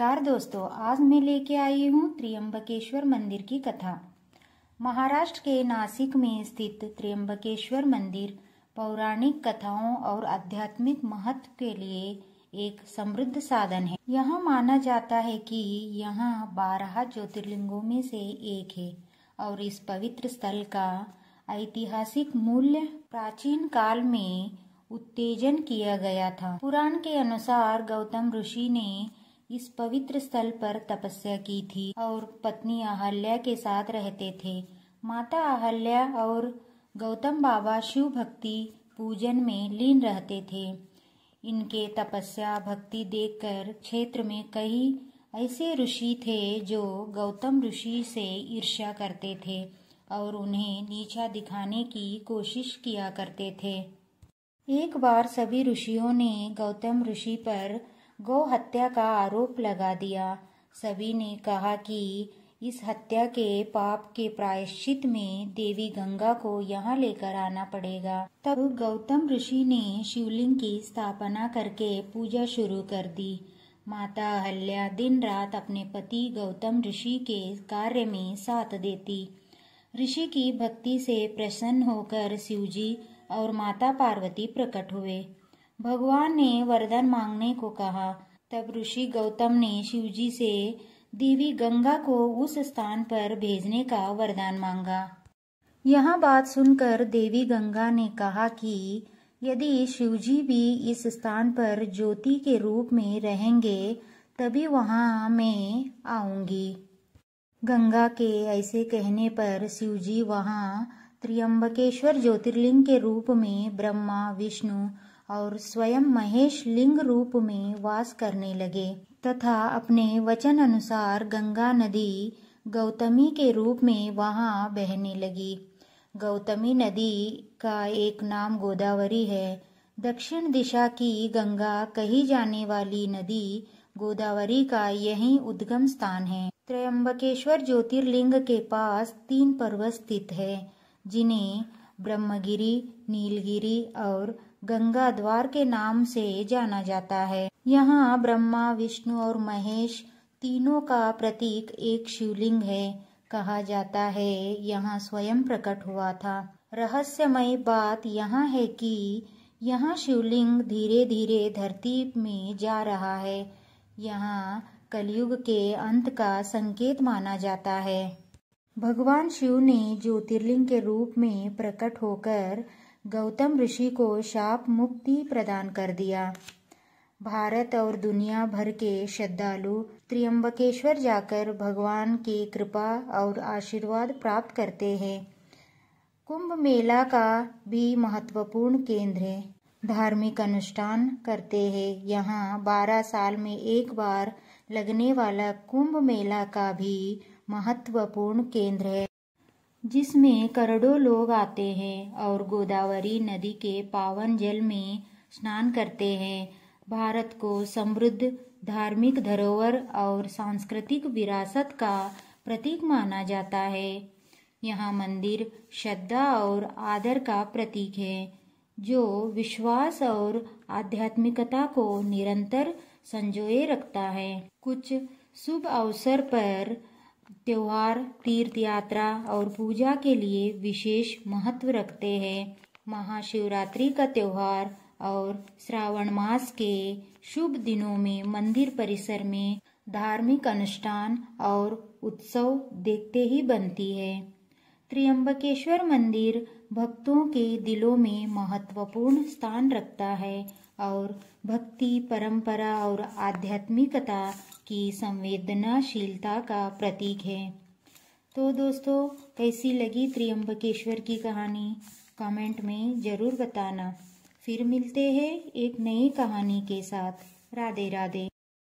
नमस्कार दोस्तों, आज मैं लेके आई हूँ त्र्यंबकेश्वर मंदिर की कथा। महाराष्ट्र के नासिक में स्थित त्र्यंबकेश्वर मंदिर पौराणिक कथाओं और आध्यात्मिक महत्व के लिए एक समृद्ध साधन है। यहाँ माना जाता है कि यहाँ 12 ज्योतिर्लिंगों में से एक है और इस पवित्र स्थल का ऐतिहासिक मूल्य प्राचीन काल में उत्तेजन किया गया था। पुराण के अनुसार गौतम ऋषि ने इस पवित्र स्थल पर तपस्या की थी और पत्नी अहल्या के साथ रहते थे। माता अहल्या और गौतम बाबा शिव भक्ति पूजन में लीन रहते थे। इनके तपस्या भक्ति देखकर क्षेत्र में कई ऐसे ऋषि थे जो गौतम ऋषि से ईर्ष्या करते थे और उन्हें नीचा दिखाने की कोशिश किया करते थे। एक बार सभी ऋषियों ने गौतम ऋषि पर गौ हत्या का आरोप लगा दिया। सभी ने कहा कि इस हत्या के पाप के प्रायश्चित में देवी गंगा को यहाँ लेकर आना पड़ेगा। तब गौतम ऋषि ने शिवलिंग की स्थापना करके पूजा शुरू कर दी। माता अहल्या दिन रात अपने पति गौतम ऋषि के कार्य में साथ देती। ऋषि की भक्ति से प्रसन्न होकर शिवजी और माता पार्वती प्रकट हुए। भगवान ने वरदान मांगने को कहा। तब ऋषि गौतम ने शिवजी से देवी गंगा को उस स्थान पर भेजने का वरदान मांगा। यह बात सुनकर देवी गंगा ने कहा कि यदि शिवजी भी इस स्थान पर ज्योति के रूप में रहेंगे तभी वहां मैं आऊंगी। गंगा के ऐसे कहने पर शिवजी वहां त्र्यंबकेश्वर ज्योतिर्लिंग के रूप में ब्रह्मा विष्णु और स्वयं महेश लिंग रूप में वास करने लगे तथा अपने वचन अनुसार गंगा नदी गौतमी के रूप में वहां बहने लगी। गौतमी नदी का एक नाम गोदावरी है। दक्षिण दिशा की गंगा कही जाने वाली नदी गोदावरी का यही उद्गम स्थान है। त्र्यंबकेश्वर ज्योतिर्लिंग के पास 3 पर्वत स्थित है जिन्हें ब्रह्मगिरी, नीलगिरी और गंगा द्वार के नाम से जाना जाता है। यहाँ ब्रह्मा विष्णु और महेश तीनों का प्रतीक एक शिवलिंग है। कहा जाता है यहाँ स्वयं प्रकट हुआ था। रहस्यमय बात यहाँ है कि यहाँ शिवलिंग धीरे धीरे धरती में जा रहा है। यहाँ कलयुग के अंत का संकेत माना जाता है। भगवान शिव ने ज्योतिर्लिंग के रूप में प्रकट होकर गौतम ऋषि को शाप मुक्ति प्रदान कर दिया। भारत और दुनिया भर के श्रद्धालु त्र्यंबकेश्वर जाकर भगवान की कृपा और आशीर्वाद प्राप्त करते हैं। कुंभ मेला का भी महत्वपूर्ण केंद्र है। धार्मिक अनुष्ठान करते हैं। यहाँ 12 साल में एक बार लगने वाला कुंभ मेला का भी महत्वपूर्ण केंद्र है जिसमें करोड़ों लोग आते हैं और गोदावरी नदी के पावन जल में स्नान करते हैं। भारत को समृद्ध धार्मिक धरोहर और सांस्कृतिक विरासत का प्रतीक माना जाता है। यहाँ मंदिर श्रद्धा और आदर का प्रतीक है जो विश्वास और आध्यात्मिकता को निरंतर संजोए रखता है। कुछ शुभ अवसर पर त्योहार, तीर्थ यात्रा और पूजा के लिए विशेष महत्व रखते हैं। महाशिवरात्रि का त्योहार और श्रावण मास के शुभ दिनों में मंदिर परिसर में धार्मिक अनुष्ठान और उत्सव देखते ही बनती है। त्र्यंबकेश्वर मंदिर भक्तों के दिलों में महत्वपूर्ण स्थान रखता है और भक्ति, परंपरा और आध्यात्मिकता की संवेदनाशीलता का प्रतीक है। तो दोस्तों, कैसी लगी त्र्यंबकेश्वर की कहानी कमेंट में ज़रूर बताना। फिर मिलते हैं एक नई कहानी के साथ। राधे राधे।